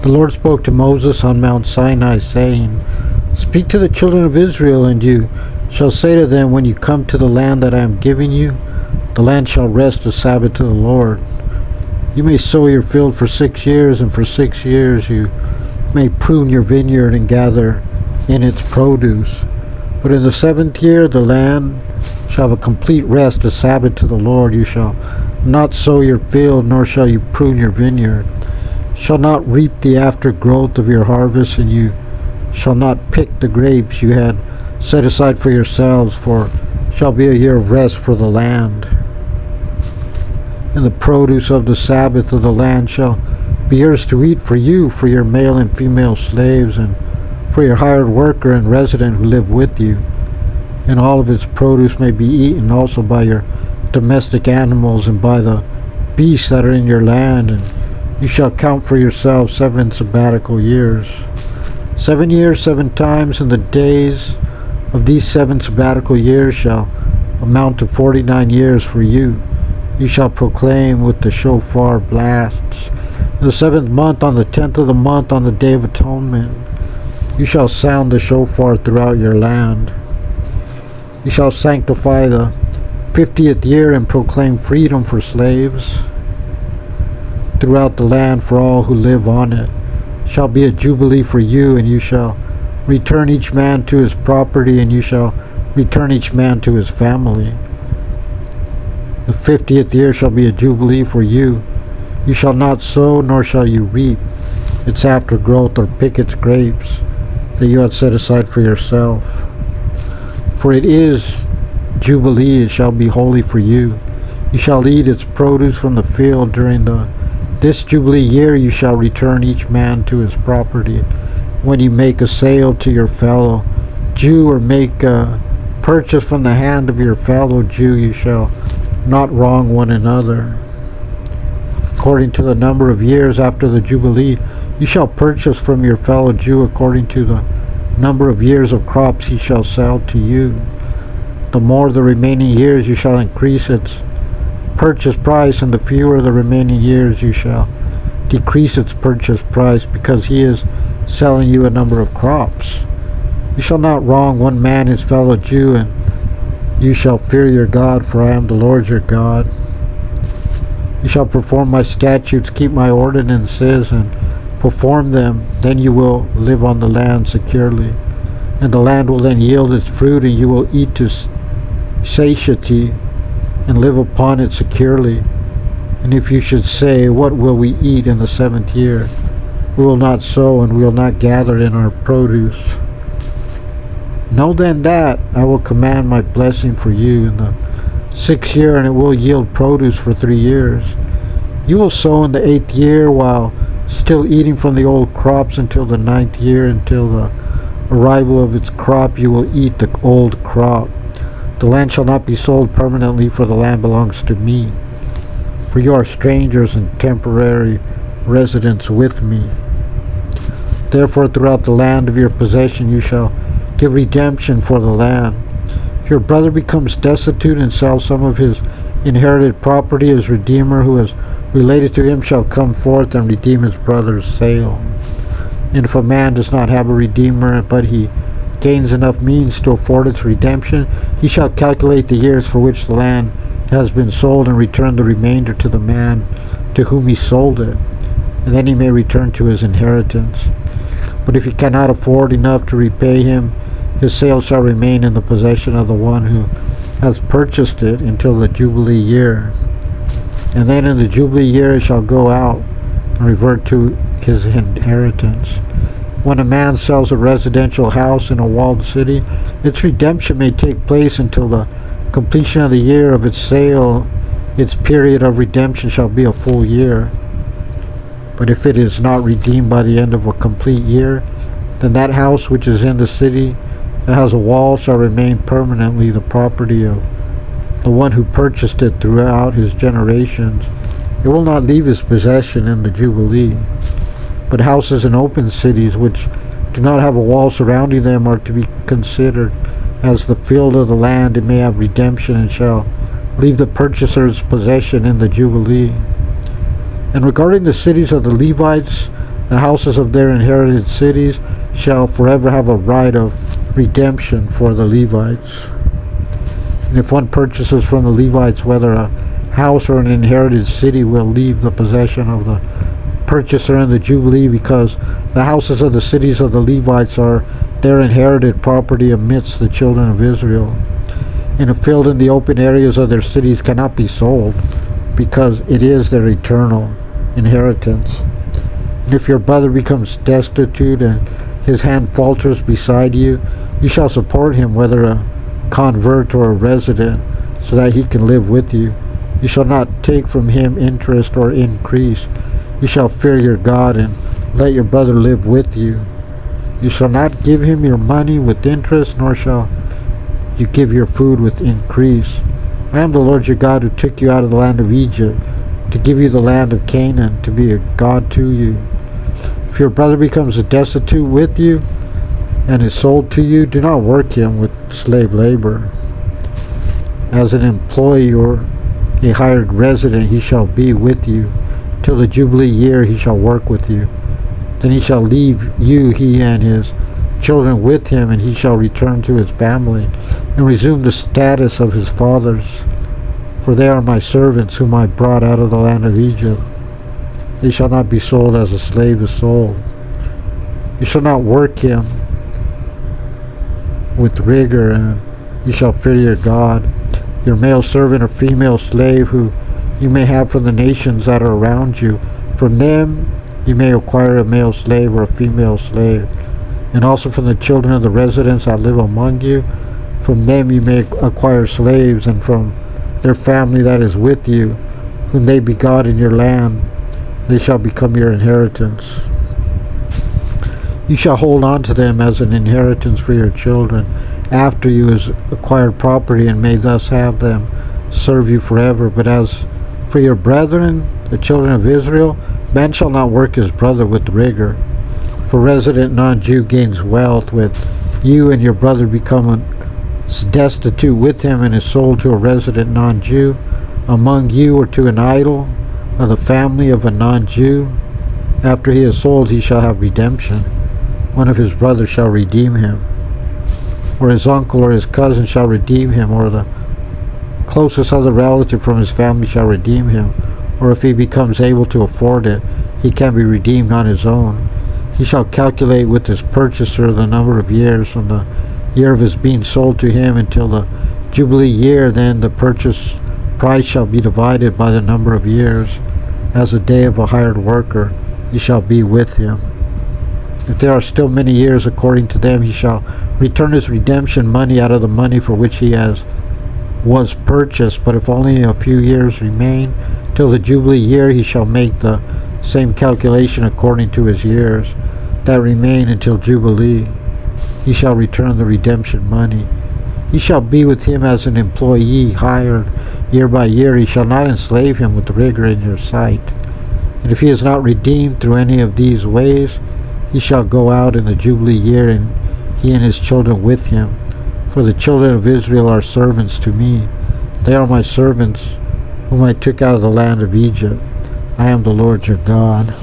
The Lord spoke to Moses on Mount Sinai, saying, Speak to the children of Israel, and you shall say to them, When you come to the land that I am giving you, the land shall rest a Sabbath to the Lord. You may sow your field for 6 years, and for 6 years you may prune your vineyard and gather in its produce. But in the 7th year the land shall have a complete rest, a Sabbath to the Lord. You shall not sow your field, nor shall you prune your vineyard. You shall not reap the aftergrowth of your harvest, and you shall not pick the grapes you had set aside for yourselves, for it shall be a year of rest for the land. And the produce of the Sabbath of the land shall be yours to eat for you, for your male and female slaves, and for your hired worker and resident who live with you. And all of its produce may be eaten also by your domestic animals and by the beasts that are in your land. And you shall count for yourselves 7 sabbatical years. 7 years, 7 times, and the days of these 7 sabbatical years shall amount to 49 years for you. You shall proclaim with the shofar blasts. In the 7th month, on the 10th of the month, on the Day of Atonement, you shall sound the shofar throughout your land. You shall sanctify the 50th year and proclaim freedom for slaves throughout the land for all who live on it. It shall be a jubilee for you, and you shall return each man to his property, and you shall return each man to his family. The 50th year shall be a jubilee for you. You shall not sow, nor shall you reap its aftergrowth, or pick its grapes that you had set aside for yourself. For it is jubilee, it shall be holy for you. You shall eat its produce from the field. During this jubilee year you shall return each man to his property. When you make a sale to your fellow Jew, or make a purchase from the hand of your fellow Jew, you shall not wrong one another. According to the number of years after the Jubilee, you shall purchase from your fellow Jew according to the number of years of crops he shall sell to you. The more the remaining years, you shall increase its purchase price, and the fewer the remaining years, you shall decrease its purchase price, because he is selling you a number of crops. You shall not wrong one man his fellow Jew, and you shall fear your God, for I am the Lord your God. You shall perform my statutes, keep my ordinances, and perform them. Then you will live on the land securely, and the land will then yield its fruit, and you will eat to satiety and live upon it securely. And if you should say, What will we eat in the 7th year? We will not sow, and we will not gather in our produce. Know then that I will command my blessing for you in the 6th year, and it will yield produce for 3 years. You will sow in the 8th year, while still eating from the old crops, until the 9th year. Until the arrival of its crop you will eat the old crop. The land shall not be sold permanently, for the land belongs to me. For you are strangers and temporary residents with me. Therefore throughout the land of your possession you shall give redemption for the land. If your brother becomes destitute and sells some of his inherited property, his redeemer who is related to him shall come forth and redeem his brother's sale. And if a man does not have a redeemer, but he gains enough means to afford its redemption, he shall calculate the years for which the land has been sold, and return the remainder to the man to whom he sold it, and then he may return to his inheritance. But if he cannot afford enough to repay him, his sale shall remain in the possession of the one who has purchased it until the Jubilee year. And then in the Jubilee year it shall go out and revert to his inheritance. When a man sells a residential house in a walled city, its redemption may take place until the completion of the year of its sale. Its period of redemption shall be a full year. But if it is not redeemed by the end of a complete year, then that house which is in the city that has a wall shall remain permanently the property of the one who purchased it throughout his generations. It will not leave his possession in the Jubilee. But houses in open cities which do not have a wall surrounding them are to be considered as the field of the land. It may have redemption, and shall leave the purchaser's possession in the Jubilee. And regarding the cities of the Levites, The houses of their inherited cities shall forever have a right of redemption for the Levites. And if one purchases from the Levites, whether a house or an inherited city, will leave the possession of the purchaser in the Jubilee, because the houses of the cities of the Levites are their inherited property amidst the children of Israel. And a field in the open areas of their cities cannot be sold, because it is their eternal inheritance. And if your brother becomes destitute and his hand falters beside you, you shall support him, whether a convert or a resident, so that he can live with you. You shall not take from him interest or increase. You shall fear your God and let your brother live with you. You shall not give him your money with interest, nor shall you give your food with increase. I am the Lord your God, who took you out of the land of Egypt to give you the land of Canaan, to be a God to you. If your brother becomes destitute with you and is sold to you, do not work him with slave labor. As an employee or a hired resident, he shall be with you. Till the Jubilee year he shall work with you. Then he shall leave you, he and his children with him, and he shall return to his family and resume the status of his fathers. For they are my servants, whom I brought out of the land of Egypt. They shall not be sold as a slave is sold. You shall not work him with rigor, and you shall fear your God. Your male servant or female slave, who you may have from the nations that are around you, from them you may acquire a male slave or a female slave. And also from the children of the residents that live among you, from them you may acquire slaves, and from their family that is with you, whom they begot in your land, they shall become your inheritance. You shall hold on to them as an inheritance for your children after you as acquired property, and may thus have them serve you forever. But as for your brethren, the children of Israel, man shall not work his brother with rigor. For resident non-Jew gains wealth with you, and your brother become destitute with him and is sold to a resident non-Jew among you, or to an idol of the family of a non-Jew. After he is sold, he shall have redemption. One of his brothers shall redeem him, or his uncle or his cousin shall redeem him, or the closest other relative from his family shall redeem him. Or if he becomes able to afford it, he can be redeemed on his own. He shall calculate with his purchaser the number of years from the year of his being sold to him until the Jubilee year. Then the purchase price shall be divided by the number of years. As the day of a hired worker, he shall be with him. If there are still many years according to them, he shall return his redemption money out of the money for which he was purchased. But if only a few years remain till the Jubilee year, he shall make the same calculation according to his years that remain until Jubilee. He shall return the redemption money. He shall be with him as an employee hired year by year. He shall not enslave him with rigor in your sight. And if he is not redeemed through any of these ways, he shall go out in the Jubilee year, and he and his children with him. For the children of Israel are servants to me. They are my servants, whom I took out of the land of Egypt. I am the Lord your God.